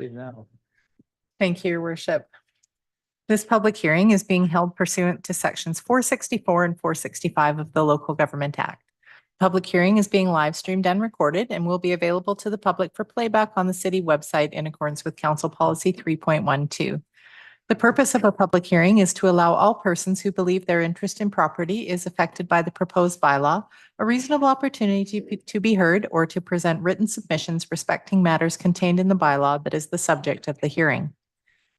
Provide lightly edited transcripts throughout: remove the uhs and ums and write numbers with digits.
Ready now. Thank you, Your Worship. This public hearing is being held pursuant to sections 464 and 465 of the Local Government Act. Public hearing is being live streamed and recorded and will be available to the public for playback on the city website in accordance with Council Policy 3.12. The purpose of a public hearing is to allow all persons who believe their interest in property is affected by the proposed bylaw a reasonable opportunity to be heard or to present written submissions respecting matters contained in the bylaw that is the subject of the hearing.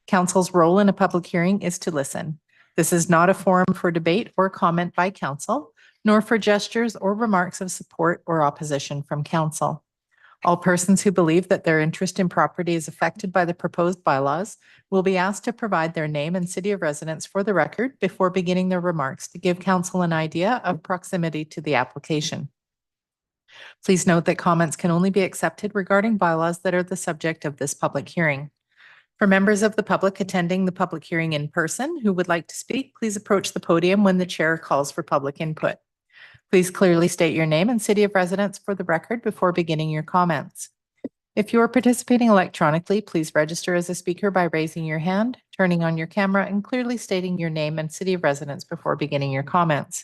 Council's role in a public hearing is to listen. This is not a forum for debate or comment by council, nor for gestures or remarks of support or opposition from council. All persons who believe that their interest in property is affected by the proposed bylaws will be asked to provide their name and city of residence for the record before beginning their remarks to give council an idea of proximity to the application. Please note that comments can only be accepted regarding bylaws that are the subject of this public hearing. For members of the public attending the public hearing in person who would like to speak, please approach the podium when the chair calls for public input. Please clearly state your name and city of residence for the record before beginning your comments. If you are participating electronically, please register as a speaker by raising your hand, turning on your camera, and clearly stating your name and city of residence before beginning your comments.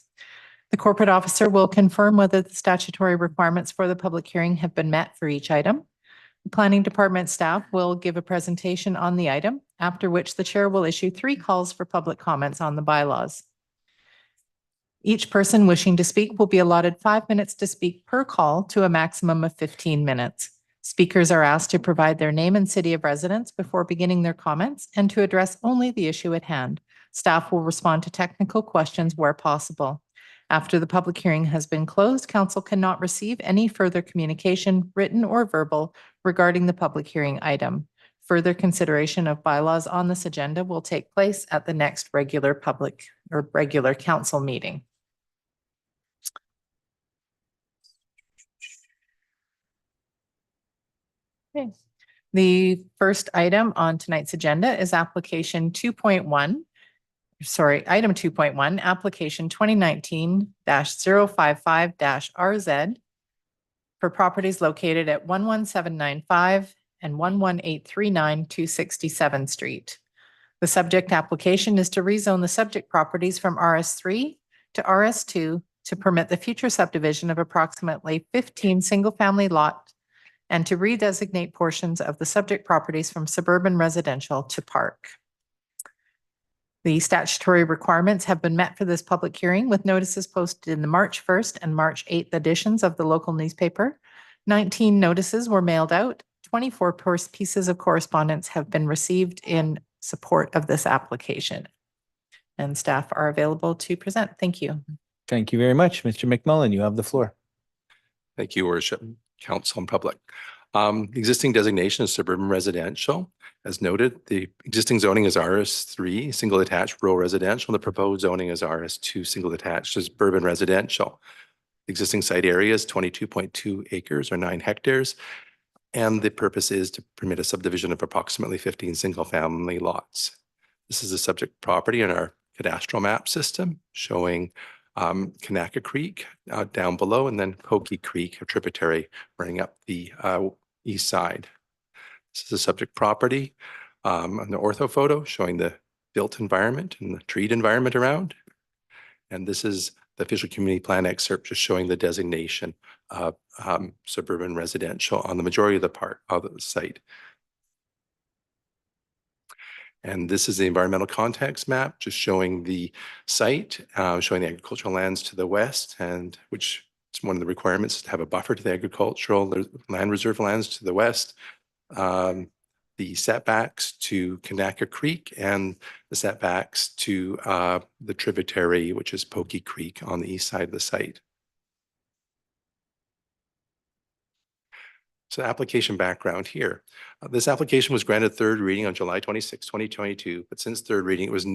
The corporate officer will confirm whether the statutory requirements for the public hearing have been met for each item. The planning department staff will give a presentation on the item, after which the chair will issue 3 calls for public comments on the bylaws. Each person wishing to speak will be allotted 5 minutes to speak per call to a maximum of 15 minutes. Speakers are asked to provide their name and city of residence before beginning their comments and to address only the issue at hand. Staff will respond to technical questions where possible. After the public hearing has been closed, council cannot receive any further communication, written or verbal, regarding the public hearing item. Further consideration of bylaws on this agenda will take place at the next regular council meeting. Okay. The first item on tonight's agenda is application 2.1. Item 2.1, application 2019-055-RZ for properties located at 11795 and 11839 267th Street. The subject application is to rezone the subject properties from RS3 to RS2 to permit the future subdivision of approximately 15 single-family lots and to redesignate portions of the subject properties from suburban residential to park. The statutory requirements have been met for this public hearing with notices posted in the March 1st and March 8th editions of the local newspaper. 19 notices were mailed out. 24 pieces of correspondence have been received in support of this application. And staff are available to present. Thank you. Thank you very much. Mr. McMullen, you have the floor. Thank you, Worship, Council and public. Existing designation is suburban residential. As noted, the existing zoning is RS3, single attached rural residential, and the proposed zoning is RS2, single attached suburban residential. The existing site area is 22.2 acres or 9 hectares, and the purpose is to permit a subdivision of approximately 15 single-family lots. This is a subject property in our cadastral map system showing Kanaka Creek down below, and then Pokey Creek, a tributary running up the east side. This is a subject property on the ortho photo showing the built environment and the treed environment around. And this is the official community plan excerpt just showing the designation of suburban residential on the majority of the part of the site. And this is the environmental context map, just showing the site, showing the agricultural lands to the west, and which is one of the requirements to have a buffer to the agricultural land reserve lands to the west, the setbacks to Kanaka Creek, and the setbacks to the tributary, which is Pokey Creek on the east side of the site. So application background here. This application was granted third reading on July 26, 2022, but since third reading, it was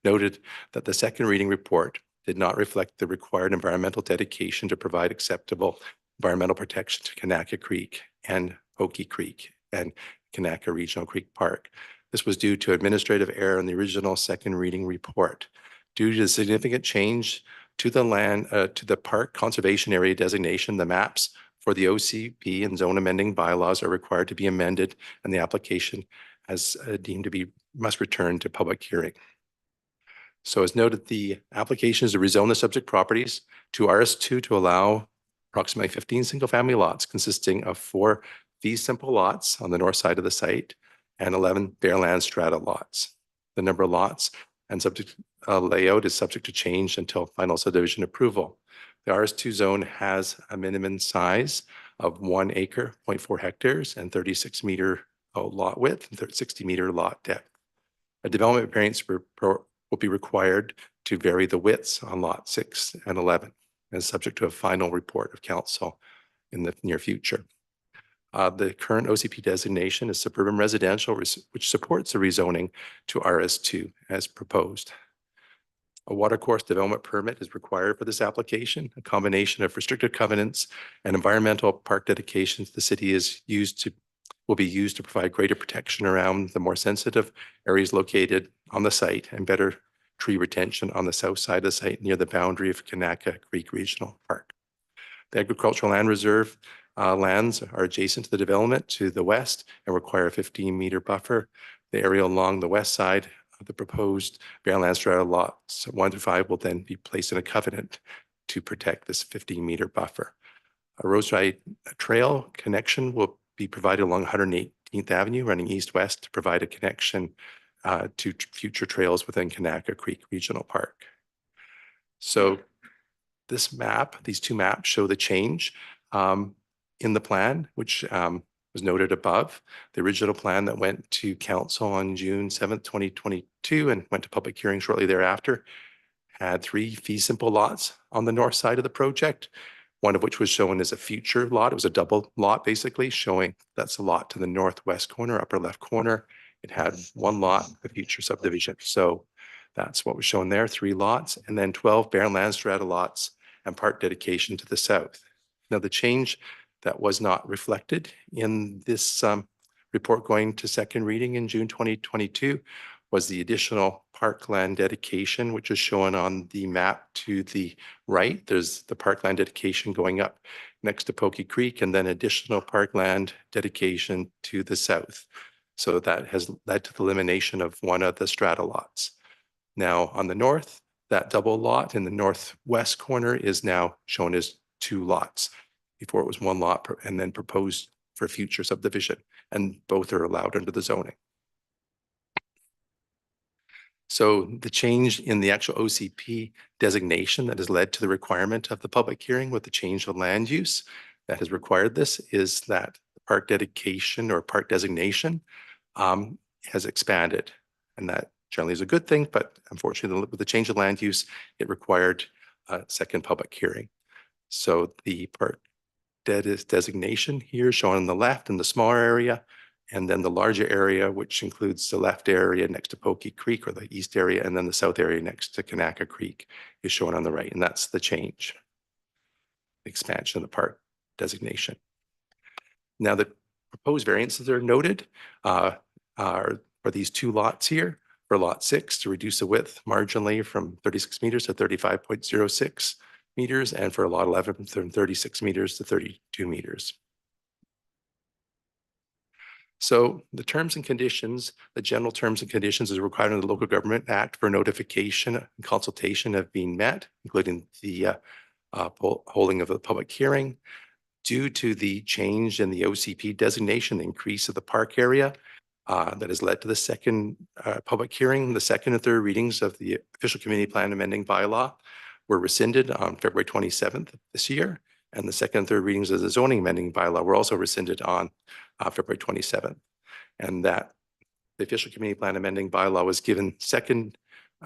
noted that the second reading report did not reflect the required environmental dedication to provide acceptable environmental protection to Kanaka Creek and Pokey Creek and Kanaka Regional Creek Park. This was due to administrative error in the original second reading report. Due to the significant change to the land, to the park conservation area designation, the maps for the OCP and zone amending bylaws are required to be amended, and the application as deemed to be must return to public hearing. So as noted, the application is to rezone the subject properties to RS2 to allow approximately 15 single-family lots consisting of 4 fee simple lots on the north side of the site and 11 bare land strata lots. The number of lots and subject layout is subject to change until final subdivision approval. The RS2 zone has a minimum size of 1 acre, 0.4 hectares, and 36 meter lot width and 60 meter lot depth. A development variance will be required to vary the widths on lot 6 and 11 and subject to a final report of council in the near future. The current OCP designation is suburban residential, which supports the rezoning to RS2 as proposed. A watercourse development permit is required for this application. A combination of restricted covenants and environmental park dedications the city will be used to provide greater protection around the more sensitive areas located on the site and better tree retention on the south side of the site near the boundary of Kanaka Creek Regional Park. The agricultural land reserve lands are adjacent to the development to the west and require a 15-meter buffer. The area along the west side of the proposed bare land strata lots 1 to 5 will then be placed in a covenant to protect this 15-meter buffer. A roadside trail connection will be provided along 118th Avenue, running east-west to provide a connection to future trails within Kanaka Creek Regional Park. So this map, these 2 maps show the change in the plan, which was noted above. The original plan that went to council on June 7th, 2022 and went to public hearing shortly thereafter had 3 fee simple lots on the north side of the project, one of which was shown as a future lot. It was a double lot, basically, showing that's a lot to the northwest corner, upper left corner. It had 1 lot, a future subdivision. So that's what was shown there, 3 lots, and then 12 bare land strata lots and park dedication to the south. Now, the change that was not reflected in this report going to second reading in June 2022 was the additional parkland dedication, which is shown on the map to the right. There's the parkland dedication going up next to Pokey Creek, and then additional parkland dedication to the south. So that has led to the elimination of 1 of the strata lots. Now on the north, that double lot in the northwest corner is now shown as 2 lots. Before it was 1 lot and then proposed for future subdivision, and both are allowed under the zoning. So the change in the actual OCP designation that has led to the requirement of the public hearing with the change of land use that has required this is that park dedication or park designation has expanded, and that generally is a good thing, but unfortunately with the change of land use, it required a second public hearing. So the park designation here shown on the left in the smaller area, and then the larger area, which includes the left area next to Pokey Creek or the east area, and then the south area next to Kanaka Creek is shown on the right. And that's the change, expansion of the park designation. Now, the proposed variances are noted are for these 2 lots here. For lot 6, to reduce the width marginally from 36 meters to 35.06 meters, and for lot 11 from 36 meters to 32 meters. So the terms and conditions, the general terms and conditions as required under the Local Government Act for notification and consultation have been met, including the holding of a public hearing. Due to the change in the OCP designation, the increase of the park area that has led to the second public hearing, the second and third readings of the official community plan amending bylaw were rescinded on February 27th of this year. And the second and third readings of the zoning amending bylaw were also rescinded on February 27th. And that the official community plan amending bylaw was given second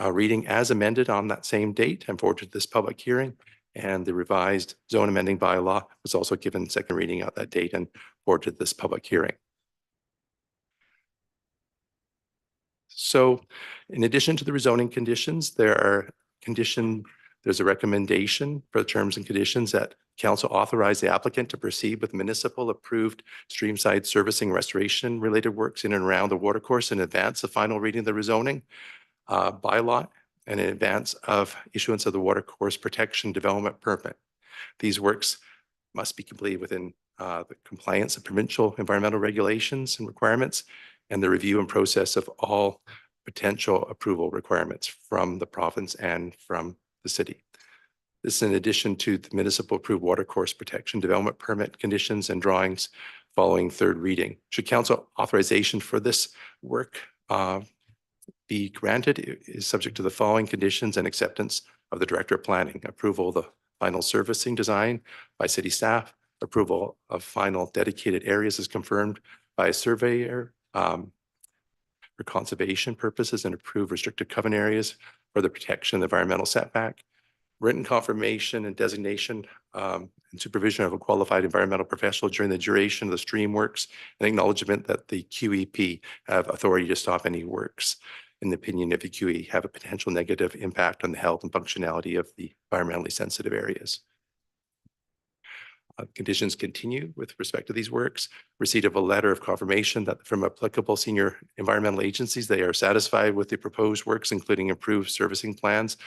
reading as amended on that same date and forwarded to this public hearing. And the revised zone amending bylaw was also given second reading at that date and forwarded to this public hearing. So in addition to the rezoning conditions, there's a recommendation for the terms and conditions that council authorize the applicant to proceed with municipal approved streamside servicing restoration related works in and around the watercourse in advance of final reading of the rezoning bylaw and in advance of issuance of the watercourse protection development permit. These works must be completed within the compliance of provincial environmental regulations and requirements, and the review and process of all potential approval requirements from the province and from the city. This is in addition to the municipal approved watercourse protection development permit conditions and drawings following third reading. Should council authorization for this work be granted, it is subject to the following conditions and acceptance of the Director of Planning: approval of the final servicing design by city staff, approval of final dedicated areas as confirmed by a surveyor for conservation purposes, and approved restricted covenant areas for the protection of the environmental setback, written confirmation and designation and supervision of a qualified environmental professional during the duration of the stream works, and acknowledgement that the QEP have authority to stop any works in the opinion of the QE have a potential negative impact on the health and functionality of the environmentally sensitive areas. Conditions continue with respect to these works. Receipt of a letter of confirmation that from applicable senior environmental agencies, they are satisfied with the proposed works, including approved servicing plans.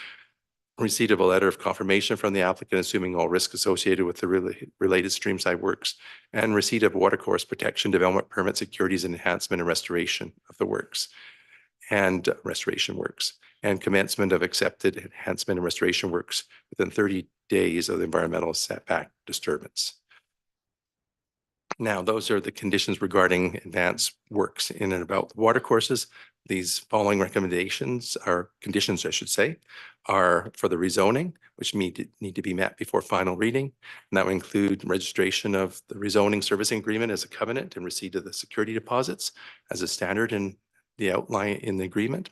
Receipt of a letter of confirmation from the applicant, assuming all risk associated with the related streamside works, and receipt of watercourse protection development permit, securities, and enhancement and restoration of the works and restoration works, and commencement of accepted enhancement and restoration works within 30 days of the environmental setback disturbance. Now, those are the conditions regarding advanced works in and about the watercourses. These following recommendations, or conditions I should say, are for the rezoning, which need to be met before final reading. And that will include registration of the rezoning servicing agreement as a covenant and receipt of the security deposits as a standard in the outline in the agreement.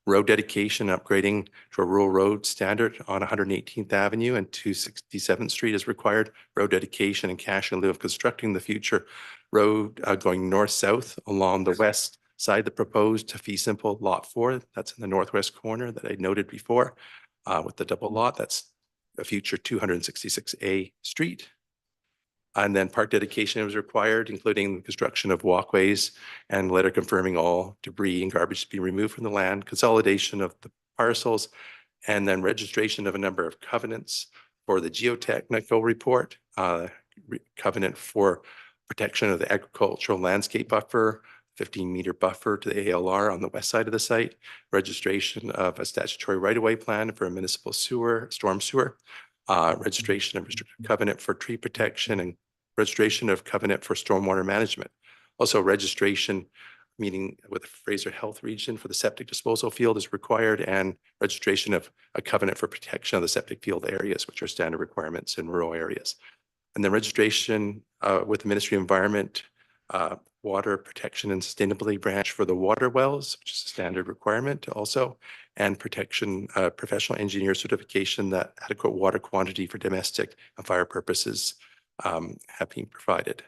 Road dedication, upgrading to a rural road standard on 118th Avenue and 267th Street is required. Road dedication and cash in lieu of constructing the future road going north-south along the west side of the proposed fee simple lot 4. That's in the northwest corner that I noted before with the double lot. That's a future 266A street. And then park dedication was required, including the construction of walkways and letter confirming all debris and garbage to be removed from the land, consolidation of the parcels, and then registration of a number of covenants for the geotechnical report, covenant for protection of the agricultural landscape buffer, 15-meter buffer to the ALR on the west side of the site, registration of a statutory right-of-way plan for a municipal sewer, storm sewer, registration of restricted covenant for tree protection, and registration of covenant for stormwater management. Also, registration meeting with the Fraser Health Region for the septic disposal field is required, and registration of a covenant for protection of the septic field areas, which are standard requirements in rural areas. And then registration with the Ministry of Environment, Water Protection and Sustainability Branch for the water wells, which is a standard requirement also, and protection professional engineer certification that adequate water quantity for domestic and fire purposes have been provided.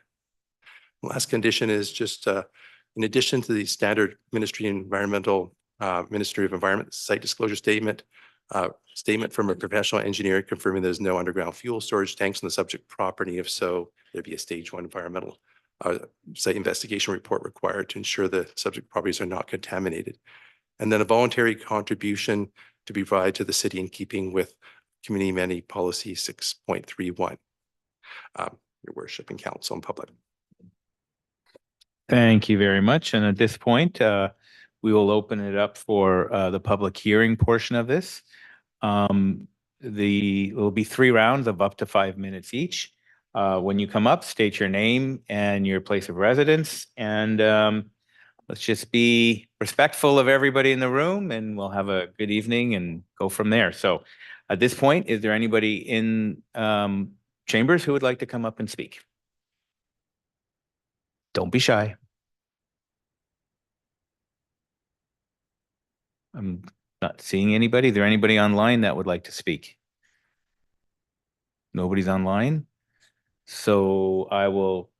The last condition is just in addition to the standard Ministry of Environment site disclosure statement, statement from a professional engineer confirming there's no underground fuel storage tanks on the subject property. If so, there'd be a stage 1 environmental site investigation report required to ensure the subject properties are not contaminated. And then a voluntary contribution to be provided to the city in keeping with Community Amenity Policy 6.31. Your worship and council in public. Thank you very much. And at this point, we will open it up for the public hearing portion of this. There will be 3 rounds of up to 5 minutes each. When you come up, state your name and your place of residence, and let's just be respectful of everybody in the room, and we'll have a good evening and go from there. So at this point, is there anybody in chambers who would like to come up and speak? Don't be shy. I'm not seeing anybody. Is there anybody online that would like to speak? Nobody's online. So I will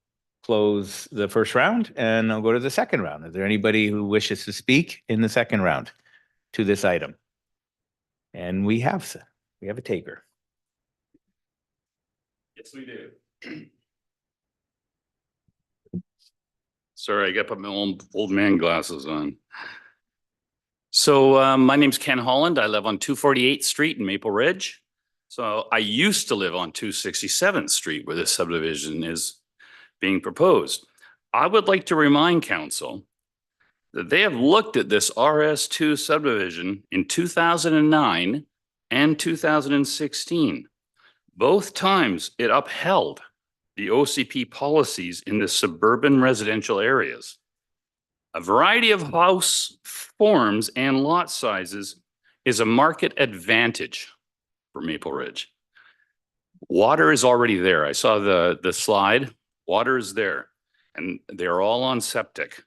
close the first round and I'll go to the second round. Is there anybody who wishes to speak in the second round to this item? And we have a taker. Yes, we do. Sorry, I got to put my old man glasses on. So my name's Ken Holland. I live on 248th Street in Maple Ridge. So I used to live on 267th Street where this subdivision is being proposed. I would like to remind council that they have looked at this RS2 subdivision in 2009 and 2016. Both times it upheld the OCP policies in the suburban residential areas. A variety of house forms and lot sizes is a market advantage for Maple Ridge. Water is already there. I saw the slide. Water is there, and they're all on septic.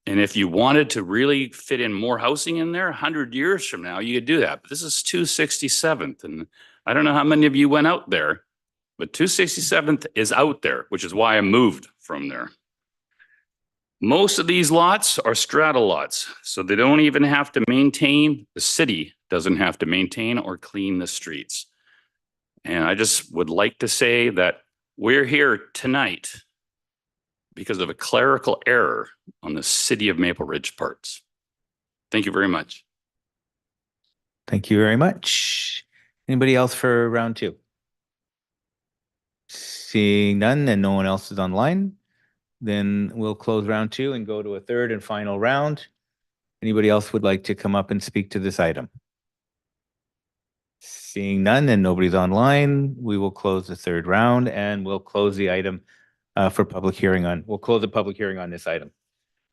And if you wanted to really fit in more housing in there 100 years from now, you could do that. But this is 267th, and I don't know how many of you went out there, but 267th is out there, which is why I moved from there. Most of these lots are strata lots, so they don't even have to maintain, the city doesn't have to maintain or clean the streets. And I just would like to say that we're here tonight because of a clerical error on the city of Maple Ridge parts. Thank you very much. Thank you very much. Anybody else for round two? Seeing none and no one else is online, then we'll close round two and go to a third and final round. Anybody else would like to come up and speak to this item? Seeing none and nobody's online, we will close the third round and we'll close the item for public hearing on, we'll close the public hearing on this item.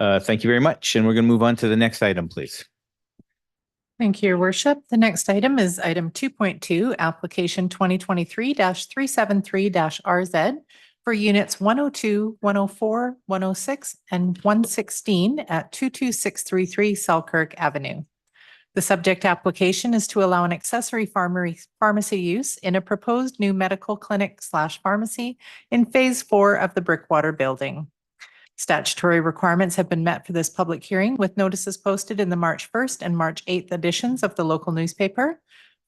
Thank you very much. And we're going to move on to the next item, please. Thank you, Your Worship. The next item is item 2.2, application 2023-373-RZ for units 102, 104, 106, and 116 at 22633 Selkirk Avenue. The subject application is to allow an accessory pharmacy use in a proposed new medical clinic/pharmacy in Phase 4 of the Brickwater building. Statutory requirements have been met for this public hearing with notices posted in the March 1st and March 8th editions of the local newspaper.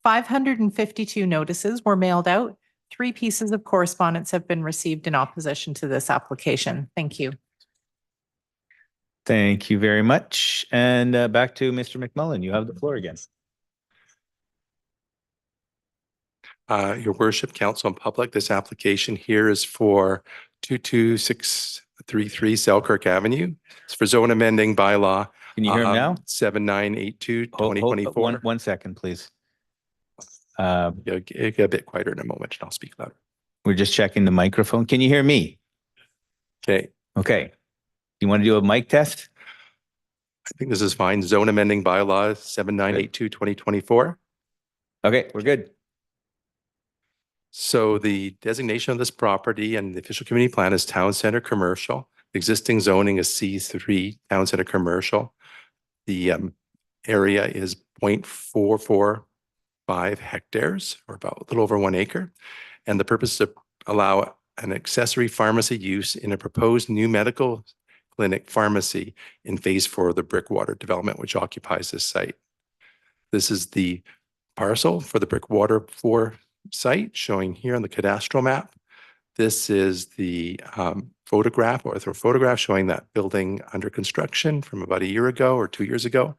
552 notices were mailed out. 3 pieces of correspondence have been received in opposition to this application. Thank you. Thank you very much. And back to Mr. McMullen. You have the floor again. Your Worship, Council and Public, this application here is for 22633 Selkirk Avenue. It's for zone amending bylaw. Can you hear him now? 7982 Hold- 2024. One second, please. It'll get a bit quieter in a moment and I'll speak louder. We're just checking the microphone. Can you hear me? Okay. Okay. You want to do a mic test? I think this is fine. Zone amending bylaw 7982 2024. Okay, we're good. So the designation of this property and the official community plan is town center commercial. Existing zoning is C3, town center commercial. The area is 0.445 hectares, or about a little over 1 acre. And the purpose is to allow an accessory pharmacy use in a proposed new medical clinic pharmacy in Phase 4 of the Brickwater development, which occupies this site. This is the parcel for the Brickwater 4 site showing here on the cadastral map. This is the photograph showing that building under construction from about a year ago or 2 years ago.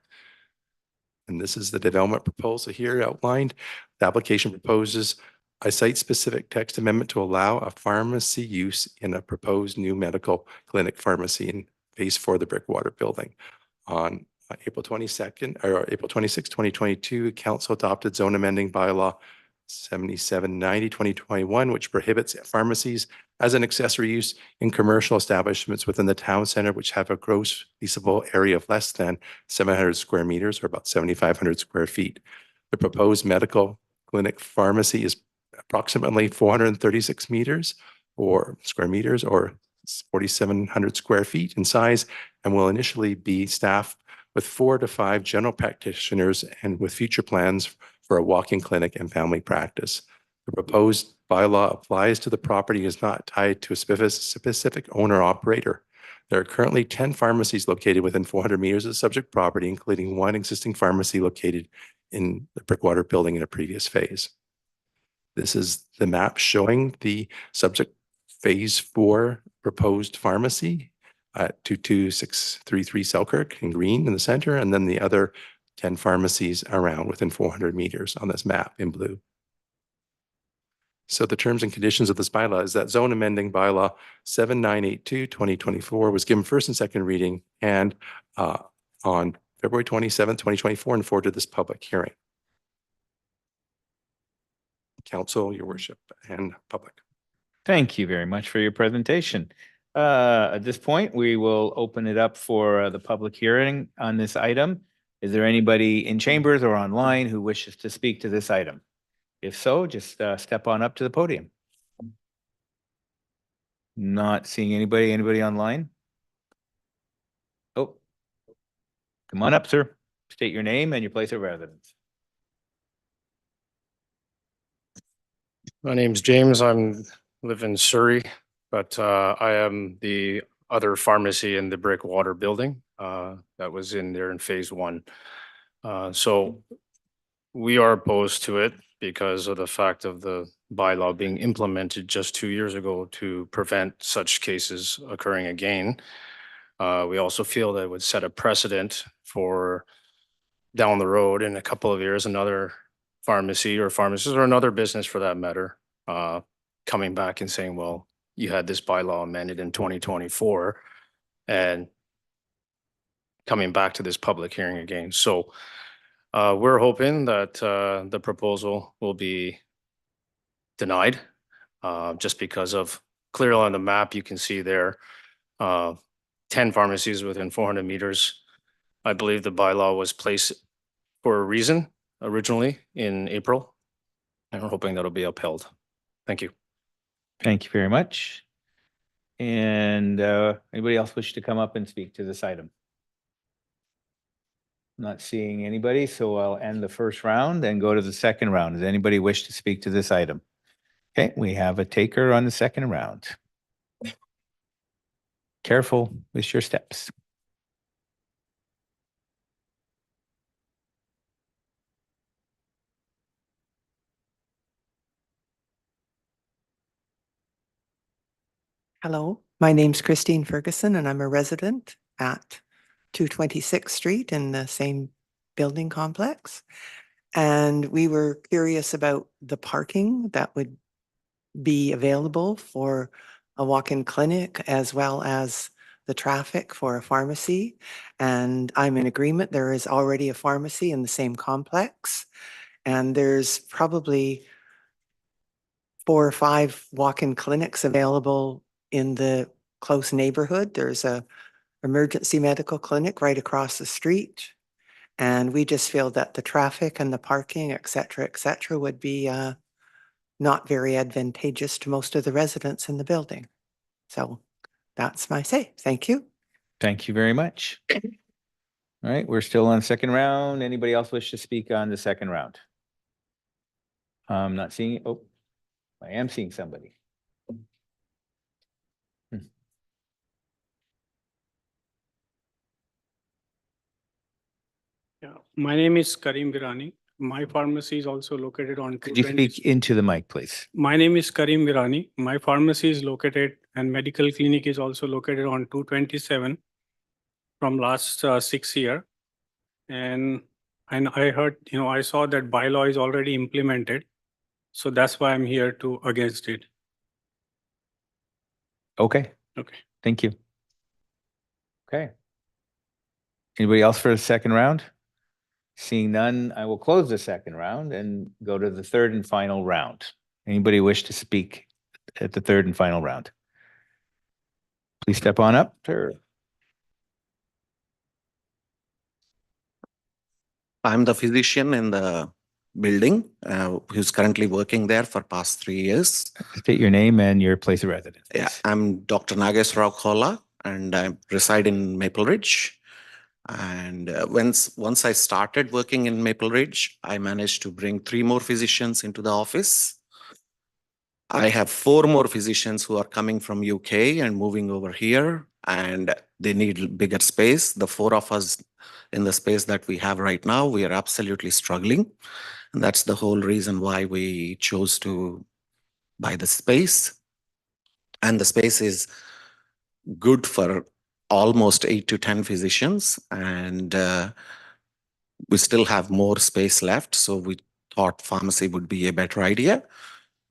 And this is the development proposal here outlined. The application proposes a site-specific text amendment to allow a pharmacy use in a proposed new medical clinic pharmacy in Phase 4 of the Brickwater building. On April 22nd or April 26, 2022, Council adopted zone amending bylaw 7790/2021, which prohibits pharmacies as an accessory use in commercial establishments within the town center, which have a gross leasable area of less than 700 square meters or about 7,500 square feet. The proposed medical clinic pharmacy is approximately 436 meters or square meters or 4,700 square feet in size and will initially be staffed with 4 to 5 general practitioners and with future plans for a walk-in clinic and family practice. The proposed bylaw applies to the property and is not tied to a specific owner operator. There are currently 10 pharmacies located within 400 meters of the subject property, including 1 existing pharmacy located in the Brickwater building in a previous phase. This is the map showing the subject Phase 4 proposed pharmacy at 22633 Selkirk in green in the center, and then the other 10 pharmacies around within 400 meters on this map in blue. So the terms and conditions of this bylaw is that zone amending bylaw 7982/2024 was given first and second reading and on February 27th, 2024 and forwarded to this public hearing. Council, your worship, and public. Thank you very much for your presentation. At this point, we will open it up for the public hearing on this item. Is there anybody in chambers or online who wishes to speak to this item? If so, just step on up to the podium. Not seeing anybody. Anybody online? Oh, come on up, sir. State your name and your place of residence. My name's James. Live in Surrey, but I am the other pharmacy in the Breakwater building that was in there in phase one. So we are opposed to it because of the fact of the bylaw being implemented just 2 years ago to prevent such cases occurring again. We also feel that it would set a precedent for down the road in a couple of years, another pharmacy or pharmacist or another business for that matter, coming back and saying, well, you had this bylaw amended in 2024 and coming back to this public hearing again. So we're hoping that the proposal will be denied just because of clearly on the map, you can see there 10 pharmacies within 400 meters. I believe the bylaw was placed for a reason originally in April, and we're hoping that'll be upheld. Thank you. Thank you very much. And anybody else wish to come up and speak to this item? Not seeing anybody, so I'll end the first round and go to the second round. Does anybody wish to speak to this item? Okay, we have a taker on the second round. Careful with your steps. Hello, my name's Christine Ferguson and I'm a resident at 226th Street in the same building complex. And we were curious about the parking that would be available for a walk-in clinic as well as the traffic for a pharmacy. And I'm in agreement. There is already a pharmacy in the same complex. And there's probably 4 or 5 walk-in clinics available in the close neighborhood. There's a emergency medical clinic right across the street. And we just feel that the traffic and the parking, et cetera, would be not very advantageous to most of the residents in the building. So that's my say. Thank you. Thank you very much. All right, we're still on second round. Anybody else wish to speak on the second round? I'm not seeing, oh, I am seeing somebody. Yeah, my name is Karim Virani. My pharmacy is also located on. Could you speak into the mic, please? My name is Karim Virani. My pharmacy is located and medical clinic is also located on 227 from last 6 years. And I heard, I saw that bylaw is already implemented. So that's why I'm here to against it. Okay. Okay. Thank you. Okay. Anybody else for the second round? Seeing none, I will close the second round and go to the third and final round. Anybody wish to speak at the third and final round? Please step on up, sir. I'm the physician in the building who's currently working there for past 3 years. State your name and your place of residence. Yeah, please. I'm Dr. Nageswara Kola and I reside in Maple Ridge. And once I started working in Maple Ridge, I managed to bring 3 more physicians into the office. I have 4 more physicians who are coming from UK and moving over here, and they need bigger space. The 4 of us in the space that we have right now, we are absolutely struggling. And that's the whole reason why we chose to buy the space. And the space is good for almost 8 to 10 physicians. And we still have more space left, so we thought pharmacy would be a better idea.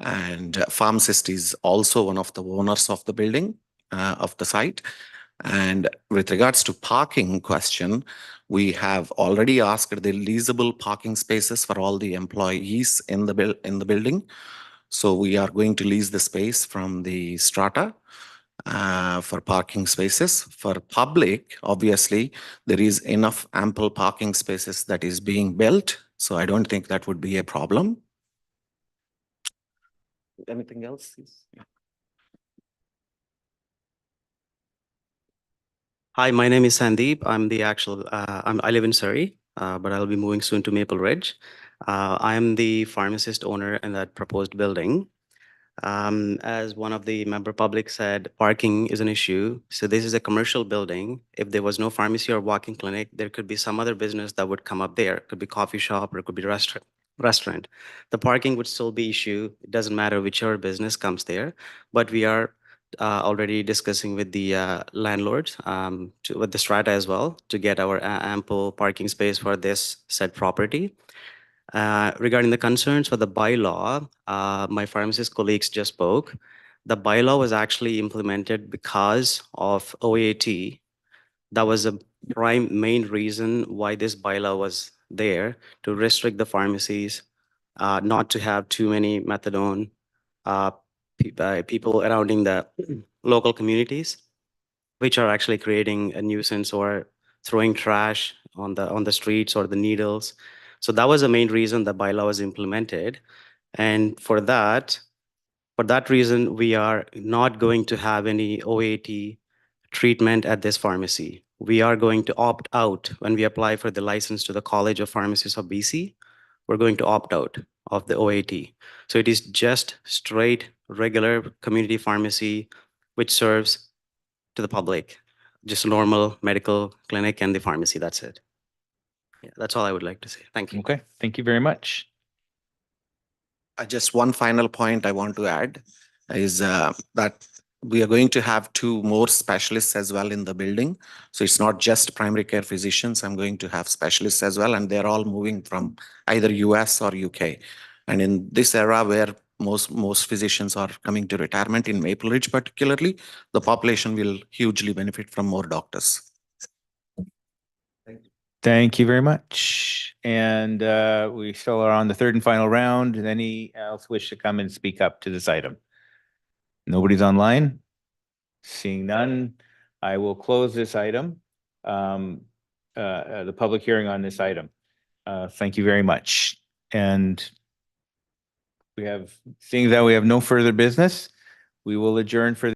And pharmacist is also one of the owners of the building, of the site. And with regards to parking question, we have already asked the leasable parking spaces for all the employees in the building. So we are going to lease the space from the strata for parking spaces. For public, obviously, there is enough ample parking spaces that is being built. So I don't think that would be a problem. Anything else? Yeah. Hi, my name is Sandeep. I'm the actual, I live in Surrey, but I'll be moving soon to Maple Ridge. I am the pharmacist owner in that proposed building. As one of the member public said, parking is an issue. So this is a commercial building. If there was no pharmacy or walk-in clinic, there could be some other business that would come up there. It could be coffee shop or it could be restaurant. The parking would still be issue. It doesn't matter whichever business comes there, but we are already discussing with the landlords, with the strata as well, to get our ample parking space for this said property. Regarding the concerns for the bylaw, my pharmacist colleagues just spoke. The bylaw was actually implemented because of OAT. That was a main reason why this bylaw was there, to restrict the pharmacies, not to have too many methadone people around in the local communities, which are actually creating a nuisance or throwing trash on the streets or the needles. So that was the main reason the bylaw was implemented. And for that reason, we are not going to have any OAT treatment at this pharmacy. We are going to opt out when we apply for the license to the College of Pharmacists of BC. We're going to opt out of the OAT. So it is just straight, regular community pharmacy, which serves to the public, just a normal medical clinic and the pharmacy. That's it. Yeah, that's all I would like to say. Thank you. Okay, thank you very much. Just one final point I want to add is that we are going to have 2 more specialists as well in the building. So it's not just primary care physicians. I'm going to have specialists as well, and they're all moving from either US or UK. And in this era where most physicians are coming to retirement in Maple Ridge particularly, the population will hugely benefit from more doctors. Thank you very much. And we still are on the third and final round. Any else wish to come and speak up to this item? Nobody's online? Seeing none, I will close this item, the public hearing on this item. Thank you very much. And seeing that we have no further business, we will adjourn for